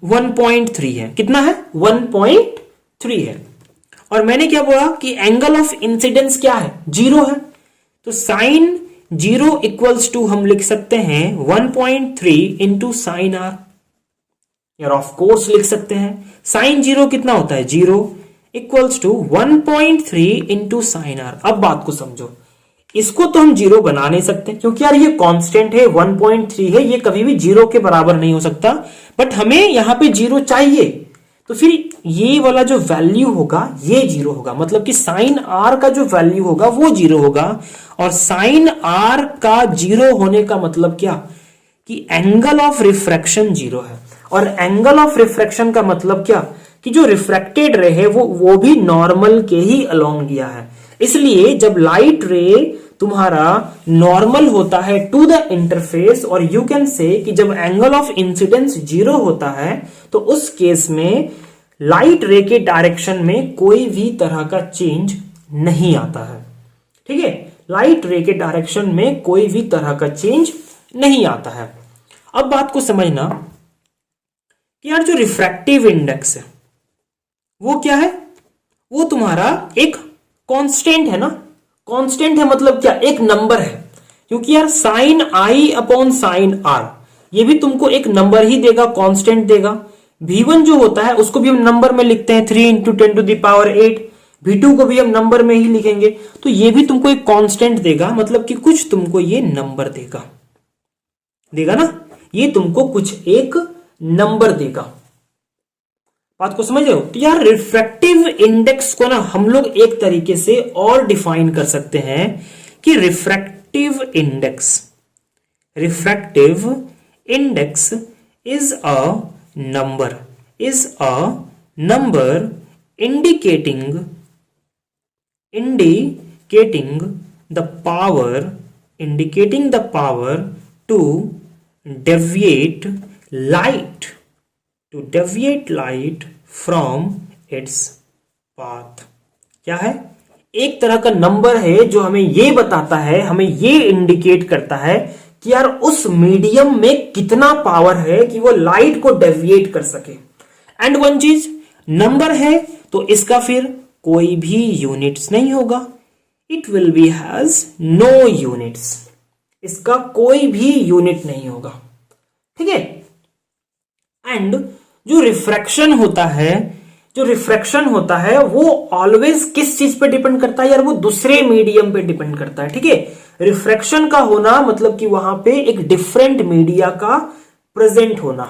1.3 है, कितना है, 1.3 है, और मैंने क्या बोला कि एंगल ऑफ इंसिडेंस क्या है, 0 है, तो साइन 0 इक्वल्स टू हम लिख सकते हैं 1.3 इंटू साइन आर, यार ऑफ कोर्स लिख सकते हैं साइन 0 कितना होता है, 0 equals to 1.3 into sine R. अब बात को समझो, इसको तो हम जीरो बना नहीं सकते क्योंकि यार ये कांस्टेंट है, 1.3 है, ये कभी भी जीरो के बराबर नहीं हो सकता, बट हमें यहां पे जीरो चाहिए। तो फिर ये वाला जो वैल्यू होगा ये जीरो होगा, मतलब कि साइन आर का जो वैल्यू होगा वो जीरो होगा। और साइन आर का जीरो होने का मतलब क्या, कि एंगल ऑफ रिफ्रैक्शन जीरो है। और एंगल ऑफ रिफ्रैक्शन का मतलब क्या, कि जो रिफ्रैक्टेड रे है वो भी नॉर्मल के ही अलोंग गया है। इसलिए जब लाइट रे तुम्हारा नॉर्मल होता है टू द इंटरफेस, और यू कैन से कि जब एंगल ऑफ इंसिडेंस जीरो होता है तो उस केस में लाइट रे के डायरेक्शन में कोई भी तरह का चेंज नहीं आता है। ठीक है, लाइट रे के डायरेक्शन में कोई भी तरह का चेंज नहीं आता है। अब बात को समझना कि यार जो रिफ्रैक्टिव इंडेक्स है वो क्या है, वो तुम्हारा एक कांस्टेंट है ना। कांस्टेंट है मतलब क्या, एक नंबर है, क्योंकि यार साइन आई अपॉन साइन आर ये भी तुमको एक नंबर ही देगा, कांस्टेंट देगा। V1 जो होता है उसको भी हम नंबर में लिखते हैं, 3 इंटू 10⁸। V2 को भी हम नंबर में ही लिखेंगे, तो ये भी तुमको एक कांस्टेंट देगा, मतलब कि कुछ तुमको ये नंबर देगा ना, ये तुमको कुछ एक नंबर देगा। बात को समझ रहे हो। तो यार रिफ्रैक्टिव इंडेक्स को ना हम लोग एक तरीके से और डिफाइन कर सकते हैं कि refractive index is a number indicating the power to deviate light from its path। क्या है, एक तरह का नंबर है जो हमें ये बताता है, हमें ये इंडिकेट करता है कि यार उस मीडियम में कितना पावर है कि वो लाइट को डेविएट कर सके। एंड वन चीज, नंबर है तो इसका फिर कोई भी यूनिट्स नहीं होगा, it will be has no units, इसका कोई भी यूनिट नहीं होगा। ठीक है। एंड जो रिफ्रैक्शन होता है वो ऑलवेज किस चीज पे डिपेंड करता है यार, वो दूसरे मीडियम पे डिपेंड करता है। ठीक है, रिफ्रैक्शन का होना मतलब कि वहां पे एक डिफरेंट मीडिया का प्रेजेंट होना।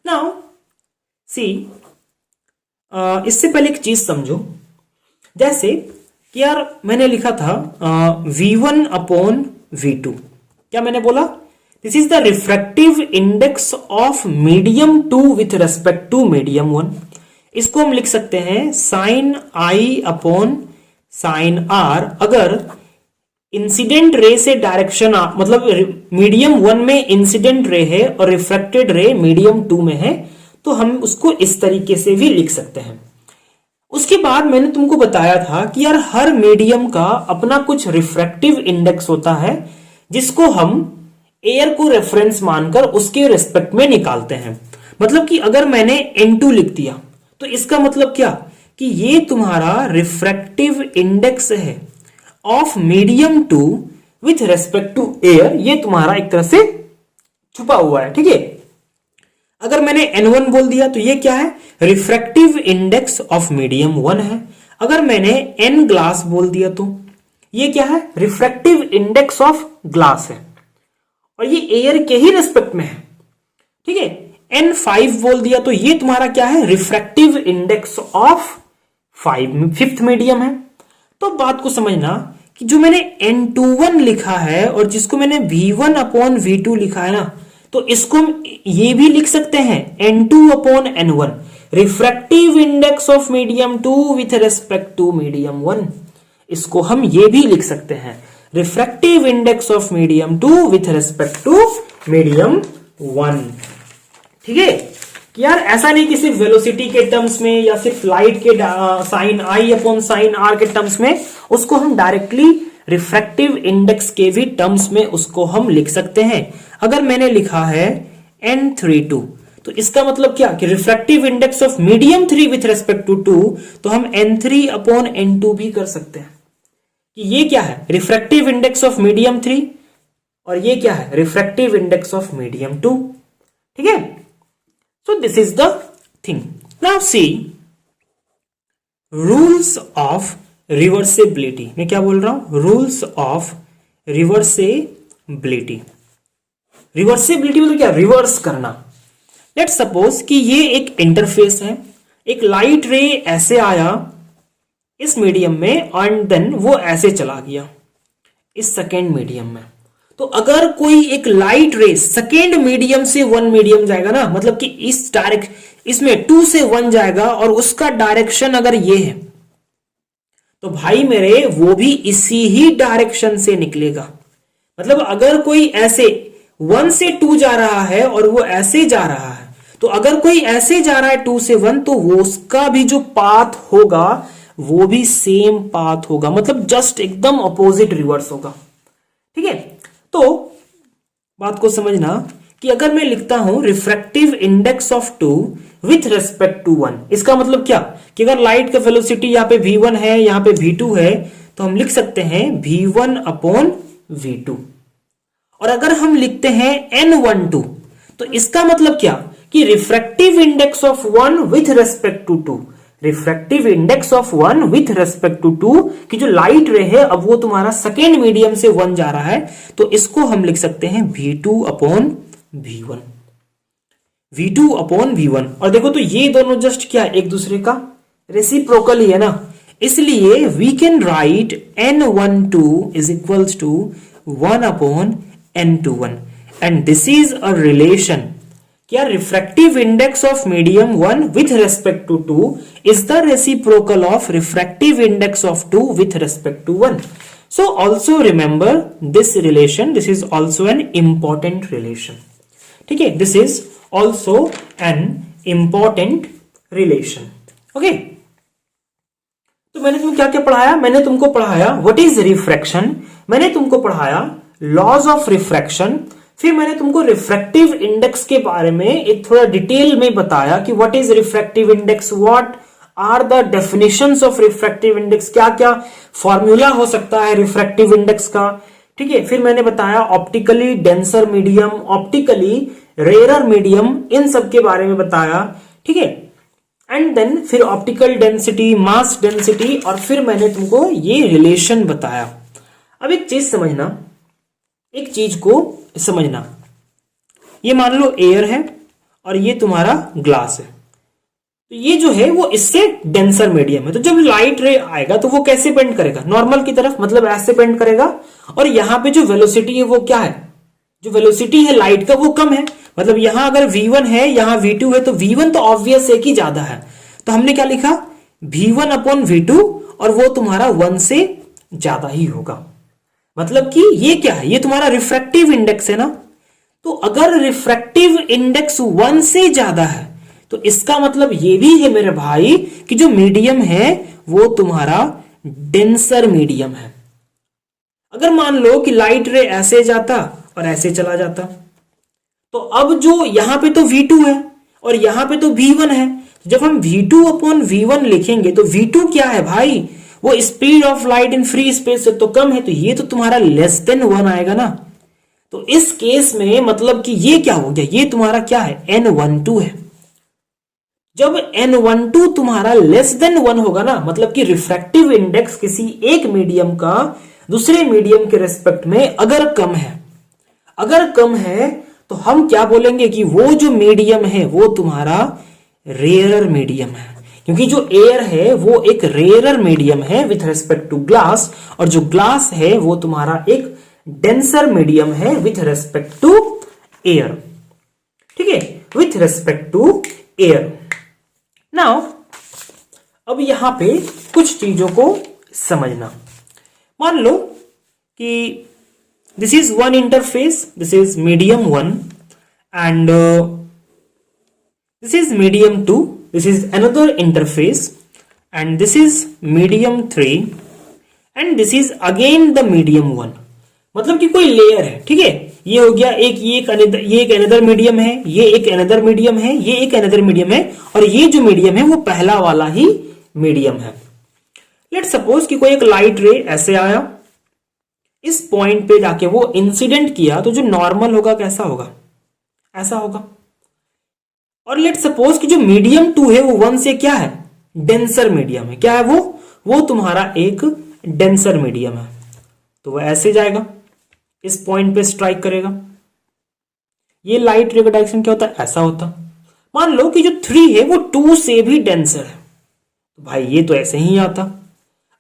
नाउ सी, इससे पहले एक चीज समझो, जैसे कि यार मैंने लिखा था V1 अपॉन V2, क्या मैंने बोला, this is the refractive index of medium 2 with respect to medium 1। इसको हम लिख सकते हैं साइन आई अपॉन साइन आर। अगर इंसिडेंट रे से डायरेक्शन मतलब मीडियम 1 में इंसिडेंट रे है और रिफ्रैक्टेड रे मीडियम 2 में है, तो हम उसको इस तरीके से भी लिख सकते हैं। उसके बाद मैंने तुमको बताया था कि यार हर मीडियम का अपना कुछ रिफ्रैक्टिव इंडेक्स होता है, जिसको हम एयर को रेफरेंस मानकर उसके रिस्पेक्ट में निकालते हैं। मतलब कि अगर मैंने N2 लिख दिया तो इसका मतलब क्या, कि ये तुम्हारा रिफ्रैक्टिव इंडेक्स है of medium 2 with respect to air, ये तुम्हारा एक तरह से छुपा हुआ है। ठीक है। अगर मैंने N1 बोल दिया तो ये क्या है, रिफ्रैक्टिव इंडेक्स ऑफ मीडियम 1 है। अगर मैंने N ग्लास बोल दिया तो ये क्या है, रिफ्रैक्टिव इंडेक्स ऑफ ग्लास है, और ये एयर के ही रिस्पेक्ट में है। ठीक है। N5 बोल दिया तो ये तुम्हारा क्या है, refractive index of fifth medium है। तो बात को समझना कि जो मैंने N21 लिखा है और जिसको मैंने V1 अपॉन V2 लिखा है ना, तो इसको हम ये भी लिख सकते हैं N2 upon N1, refractive index of medium 2 with respect to medium 1। इसको हम ये भी लिख सकते हैं refractive index of medium 2 with respect to medium 1। ठीक है, कि यार ऐसा नहीं कि सिर्फ वेलोसिटी के टर्म्स में या सिर्फ लाइट के साइन आई अपॉन साइन आर के टर्म्स में, उसको हम डायरेक्टली रिफ्रैक्टिव इंडेक्स के भी टर्म्स में उसको हम लिख सकते हैं। अगर मैंने लिखा है N32 तो इसका मतलब क्या, कि refractive index of medium 3 with respect to 2, तो हम N3 अपॉन N2 भी कर सकते हैं कि ये क्या है, रिफ्रैक्टिव इंडेक्स ऑफ मीडियम 3, और ये क्या है, रिफ्रैक्टिव इंडेक्स ऑफ मीडियम 2। ठीक है। So this is the thing. Now see, rules of reversibility, मैं क्या बोल रहा हूं, रूल्स ऑफ रिवर्सिबिलिटी। रिवर्सिबिलिटी मतलब क्या, रिवर्स करना। लेट सपोज कि ये एक इंटरफेस है, एक लाइट रे ऐसे आया इस मीडियम में एंड देन वो ऐसे चला गया इस सेकेंड मीडियम में। तो अगर कोई एक लाइट रे सेकेंड मीडियम से वन मीडियम जाएगा ना, मतलब कि इस डायरेक्ट इसमें 2 से 1 जाएगा और उसका डायरेक्शन अगर ये है, तो भाई मेरे वो भी इसी ही डायरेक्शन से निकलेगा। मतलब अगर कोई ऐसे 1 से 2 जा रहा है और वो ऐसे जा रहा है, तो अगर कोई ऐसे जा रहा है 2 से 1, तो वो उसका भी जो पाथ होगा वो भी सेम पाथ होगा, मतलब जस्ट एकदम अपोजिट रिवर्स होगा। ठीक है, तो बात को समझना कि अगर मैं लिखता हूं refractive index of 2 with respect to 1, इसका मतलब क्या कि अगर लाइट का वेलोसिटी यहां पे v1 है, यहां पे v2 है, तो हम लिख सकते हैं v1 अपॉन v2। और अगर हम लिखते हैं n12, तो इसका मतलब क्या कि refractive index of 1 with respect to 2, refractive index of 1 with respect to 2 की जो लाइट रे है, अब वो तुम्हारा सेकेंड मीडियम से 1 जा रहा है, तो इसको हम लिख सकते हैं v2 upon v1, v2 upon v1। और देखो तो ये दोनों जस्ट क्या एक दूसरे का रेसिप्रोकल ही है ना, इसलिए we can write n12 is equals to 1 upon n21 and this is a relation. क्या refractive index of medium 1 with respect to 2 is the reciprocal of refractive index of 2 with respect to 1। So also remember this relation, this is also an important relation. ठीक है, this is also an important relation. Okay, तो मैंने तुमको क्या क्या पढ़ाया, मैंने तुमको पढ़ाया व्हाट इज रिफ्रैक्शन, मैंने तुमको पढ़ाया लॉज ऑफ रिफ्रैक्शन, फिर मैंने तुमको रिफ्रैक्टिव इंडेक्स के बारे में एक थोड़ा डिटेल में बताया कि what is refractive index, what are the definitions of refractive index, क्या क्या फॉर्मूला हो सकता है रिफ्रैक्टिव इंडेक्स का। ठीक है, फिर मैंने बताया optically denser medium, optically rarer medium, इन सब के बारे में बताया। ठीक है, एंड देन फिर ऑप्टिकल डेंसिटी, मास डेंसिटी, और फिर मैंने तुमको ये रिलेशन बताया। अब एक चीज समझना, एक चीज को समझना, ये मान लो एयर है और ये तुम्हारा ग्लास है, तो ये जो है वो इससे डेंसर मीडियम है, तो जब लाइट रे आएगा तो वो कैसे बेंड करेगा, नॉर्मल की तरफ, मतलब ऐसे बेंड करेगा। और यहां पे जो वेलोसिटी है वो क्या है, जो वेलोसिटी है लाइट का वो कम है, मतलब यहां अगर v1 है यहां v2 है, तो v1 तो ऑब्वियस है कि ज्यादा है, तो हमने क्या लिखा v1 अपॉन v2, और वो तुम्हारा 1 से ज्यादा ही होगा। मतलब कि ये क्या है, ये तुम्हारा रिफ्रैक्टिव इंडेक्स है ना, तो अगर रिफ्रैक्टिव इंडेक्स 1 से ज्यादा है तो इसका मतलब ये भी है मेरे भाई कि जो मीडियम है वो तुम्हारा डेंसर मीडियम है। अगर मान लो कि लाइट रे ऐसे जाता और ऐसे चला जाता, तो अब जो यहां पे तो v2 है और यहां पे तो v1 है, जब हम v2 अपॉन v1 लिखेंगे तो v2 क्या है भाई, वो speed of light in free space से तो कम है, तो ये तो तुम्हारा लेस देन 1 आएगा ना। तो इस केस में मतलब कि ये क्या हो गया, ये तुम्हारा क्या है n12 है। जब n12 तुम्हारा लेस देन 1 होगा ना, मतलब कि रिफ्रैक्टिव इंडेक्स किसी एक मीडियम का दूसरे मीडियम के रेस्पेक्ट में अगर कम है, अगर कम है, तो हम क्या बोलेंगे कि वो जो मीडियम है वो तुम्हारा रेयरर मीडियम है, क्योंकि जो एयर है वो एक रेयरर मीडियम है विथ रेस्पेक्ट टू ग्लास, और जो ग्लास है वो तुम्हारा एक डेंसर मीडियम है विथ रेस्पेक्ट टू एयर। ठीक है, with respect to air. Now अब यहां पे कुछ चीजों को समझना, मान लो कि this is one interface, this is medium 1 and this is medium 2, this is another interface and this is medium 3 and this is again the medium 1। मतलब कि कोई लेयर है, ठीक है, ये हो गया एक, ये एक अनदर मीडियम है, ये एक अनदर मीडियम है, ये एक अनदर मीडियम है, और ये जो मीडियम है वो पहला वाला ही मीडियम है। लेट सपोज कि कोई एक लाइट रे ऐसे आया, इस पॉइंट पे जाके वो इंसिडेंट किया, तो जो नॉर्मल होगा कैसा होगा, ऐसा होगा। और लेट सपोज कि जो मीडियम 2 है वो 1 से क्या है, डेंसर मीडियम है, क्या है वो वो तुम्हारा एक डेंसर मीडियम है, तो वो ऐसे जाएगा, इस पॉइंट पे स्ट्राइक करेगा। ये लाइट रे का डायरेक्शन क्या होता है, ऐसा होता। मान लो कि जो 3 है वो 2 से भी डेंसर है, तो भाई ये तो ऐसे ही आता।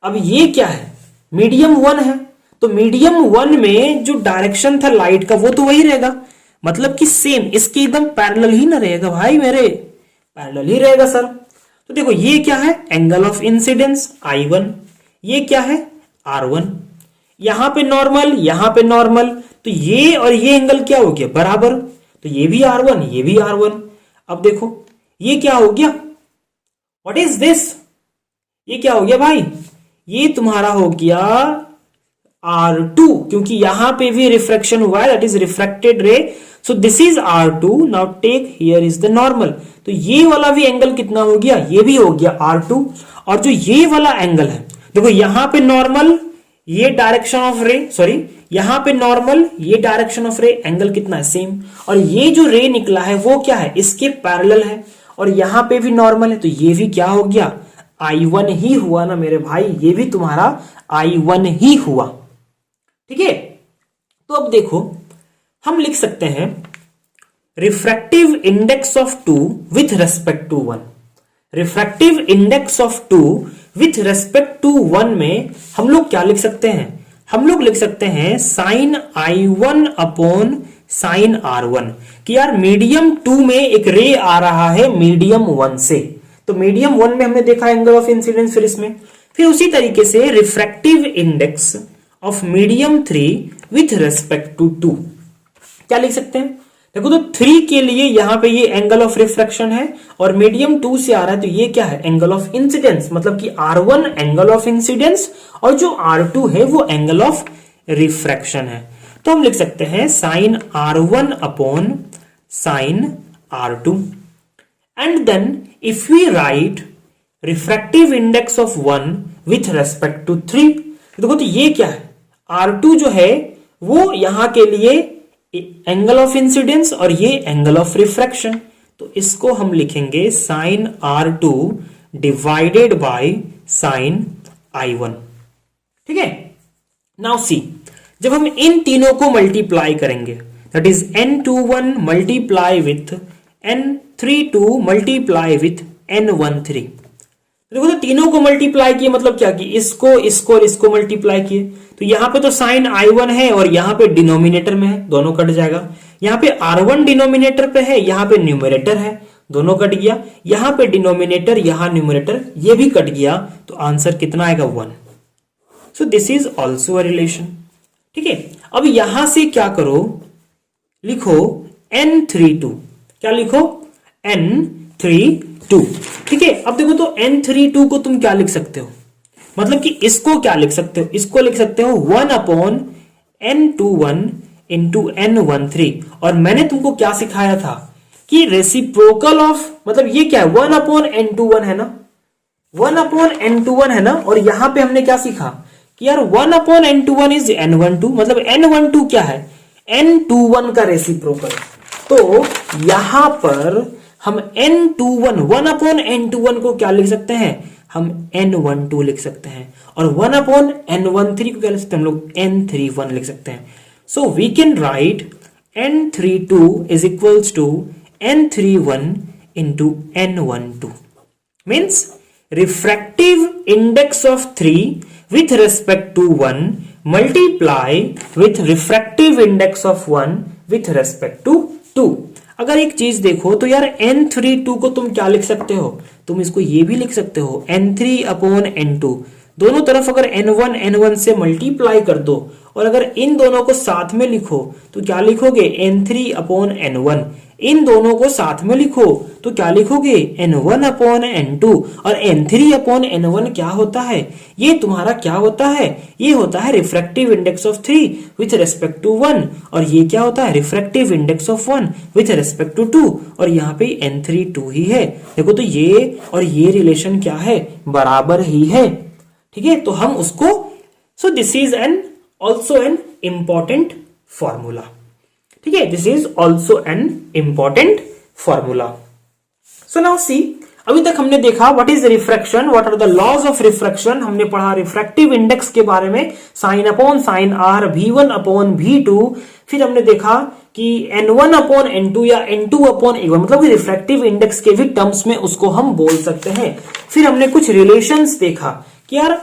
अब ये क्या है, मीडियम 1 है, तो मीडियम 1 में जो डायरेक्शन था लाइट का वो तो वही रहेगा, मतलब कि सेम, इसके एकदम पैरेलल ही ना रहेगा भाई, मेरे पैरेलल ही रहेगा सर। तो देखो ये क्या है, एंगल ऑफ इंसिडेंस I1, ये क्या है R1, यहां पे नॉर्मल, यहां पे नॉर्मल, तो ये और ये एंगल क्या हो गया, बराबर, तो ये भी R1, ये भी R1। अब देखो ये क्या हो गया, व्हाट इज दिस, ये क्या हो गया भाई, ये तुम्हारा हो गया R2, क्योंकि यहां पे भी रिफ्रैक्शन हुआ है, that is refracted ray, so this is R2। Now take here is the normal, तो ये वाला भी एंगल कितना हो गया, ये भी हो गया R2। और जो ये वाला एंगल है, देखो यहां पे नॉर्मल, ये डायरेक्शन ऑफ रे, सॉरी यहां पे नॉर्मल, ये डायरेक्शन ऑफ रे, एंगल कितना है, सेम। और ये जो रे निकला है वो क्या है, इसके पैरेलल है, और यहां पे भी नॉर्मल है, तो ये भी क्या हो गया, I1 ही हुआ ना मेरे भाई, ये भी तुम्हारा I1 ही हुआ। ठीक है, तो अब देखो हम लिख सकते हैं refractive index of 2 with respect to 1। Refractive index of 2 with respect to 1 में हम लोग क्या लिख सकते हैं, हम लोग लिख सकते हैं sign I1 upon sine R1, कि यार मीडियम 2 में एक रे आ रहा है मीडियम 1 से, तो मीडियम 1 में हमने देखा एंगल ऑफ इंसिडेंस, फिर इसमें, फिर उसी तरीके से refractive index of medium 3 with respect to 2 क्या लिख सकते हैं, देखो तो 3 के लिए यहां पे ये एंगल ऑफ रिफ्रैक्शन है, और मीडियम 2 से आ रहा है, तो ये क्या है, एंगल ऑफ इंसिडेंस, मतलब कि R1 एंगल ऑफ इंसिडेंस और जो R2 है वो एंगल ऑफ रिफ्रैक्शन है। तो हम लिख सकते हैं sine R1 upon sine R2, and then if we write refractive index of 1 with respect to 3, देखो तो ये क्या है, R2 जो है वो यहां के लिए एंगल ऑफ इंसिडेंस और ये एंगल ऑफ रिफ्रैक्शन, तो इसको हम लिखेंगे sign R2 divided by sine I1। ठीक है, नाउ सी, जब हम इन तीनों को मल्टीप्लाई करेंगे, that is N21 multiply with N32 multiply with N13, देखो तो तीनों को मल्टीप्लाई किए, मतलब क्या कि इसको इसको और इसको मल्टीप्लाई किए, तो यहां पे तो साइन I1 है और यहां पे डिनोमिनेटर में है, दोनों कट जाएगा। यहां पे R1 डिनोमिनेटर पे है, यहां पे न्यूमरेटर है, दोनों कट गया। यहां पे डिनोमिनेटर, यहां न्यूमरेटर, ये भी कट गया, तो आंसर कितना आएगा, 1। सो this is also a relation. ठीक है, अब यहां से क्या करो, लिखो N32, क्या लिखो, N32। ठीक है, अब देखो तो N32 को तुम क्या लिख सकते हो, मतलब कि इसको क्या लिख सकते हो, इसको लिख सकते हो 1 अपॉन N21 इंटू N13, और मैंने तुमको क्या सिखाया था कि रेसिप्रोकल ऑफ, मतलब ये क्या है, 1 अपॉन N21 है ना, 1 अपॉन N21 है ना, और यहां पे हमने क्या सीखा कि यार 1 अपॉन N21 इज N12, मतलब N12 क्या है, N21 का रेसिप्रोकल। तो यहां पर हम N21, 1 अपॉन N21 को क्या लिख सकते हैं, हम N12 लिख सकते हैं, और 1 अपॉन N13 को क्या लिख सकते हैं, हम लोग N31 लिख सकते हैं। So we can write N32 is equals to N31 into N12, means refractive index of 3 with respect to 1 multiply with refractive index of 1 with respect to 2। अगर एक चीज देखो तो यार N32 को तुम क्या लिख सकते हो, तुम इसको ये भी लिख सकते हो N3 अपॉन N2, दोनों तरफ अगर N1 से मल्टीप्लाई कर दो, और अगर इन दोनों को साथ में लिखो तो क्या लिखोगे, N3 अपॉन N1, इन दोनों को साथ में लिखो तो क्या लिखोगे, N1 अपॉन N2, और N3 अपॉन N1 क्या होता है, ये तुम्हारा क्या होता है, ये होता है refractive index of 3 with respect to 1, और ये क्या होता है, refractive index of 1 with respect to 2, और यहाँ पे N32 ही है। देखो तो ये और ये रिलेशन क्या है, बराबर ही है। ठीक है, तो हम उसको, so this is an also an important formula. ठीक है, this is also an important formula. So now see, अभी तक हमने देखा what is refraction, what are the laws of refraction, हमने पढ़ा रिफ्रैक्टिव इंडेक्स के बारे में, sine upon sine r, V1 अपॉन V2, फिर हमने देखा कि N1 अपॉन N2 या N2 अपॉन A1, मतलब रिफ्रैक्टिव इंडेक्स के भी टर्म्स में उसको हम बोल सकते हैं। फिर हमने कुछ रिलेशंस देखा कि यार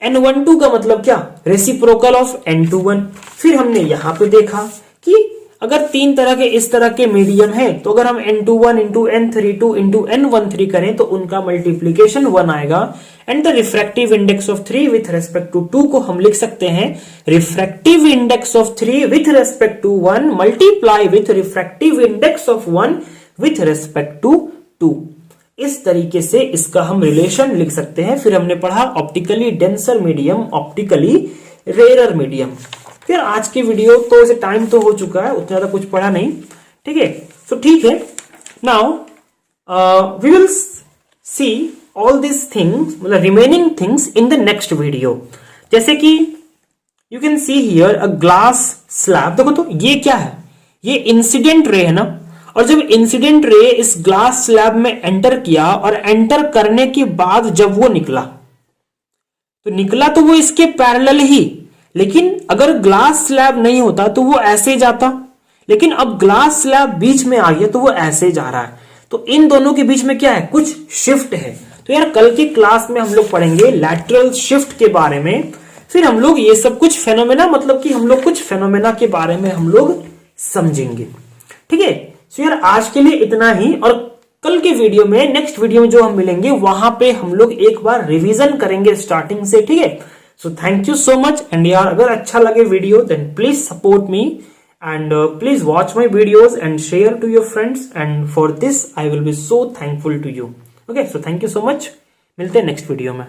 N12 का मतलब क्या, रेसिप्रोकल ऑफ N21। फिर हमने यहां पे देखा कि अगर तीन तरह के इस तरह के मीडियम है तो अगर हम N21 into N32 into N13 करें तो उनका मल्टीप्लीकेशन 1 आएगा। And the refractive index of 3 with respect to 2 को हम लिख सकते हैं refractive index of 3 with respect to 1 multiply with refractive index of 1 with respect to 2। इस तरीके से इसका हम रिलेशन लिख सकते हैं। फिर हमने पढ़ा optically denser medium, optically rare medium. फिर आज की वीडियो तो इसे टाइम तो हो चुका है, उतना ज्यादा कुछ पढ़ा नहीं, ठीक है। तो ठीक है, now we will see all this things, मतलब remaining things in the next video. जैसे कि you can see here a glass slab. देखो तो ये क्या है, ये इंसिडेंट रे है ना, और जब इंसिडेंट रे इस ग्लास स्लैब में एंटर किया और एंटर करने के बाद जब वो निकला तो वो इसके पैरेलल ही, लेकिन अगर ग्लास स्लैब नहीं होता तो वो ऐसे जाता, लेकिन अब ग्लास स्लैब बीच में आ गया तो वो ऐसे जा रहा है। तो इन दोनों के बीच में क्या है, कुछ शिफ्ट है। तो यार कल के क्लास में हम लोग पढ़ेंगे लैटरल शिफ्ट के बारे में। फिर हम लोग ये सब कुछ फेनोमेना, मतलब कि हम लोग कुछ फेनोमेना के बारे में हम लोग समझेंगे, ठीक है। सो यार आज के लिए इतना ही, और कल के वीडियो में, नेक्स्ट वीडियो में जो हम मिलेंगे वहां पे हम लोग एक बार रिवीजन करेंगे स्टार्टिंग से, ठीक है। So thank you so much. And यार अगर अच्छा लगे video then please support me and please watch my videos and share to your friends, and for this I will be so thankful to you. Okay, so thank you so much, मिलते हैं next video में।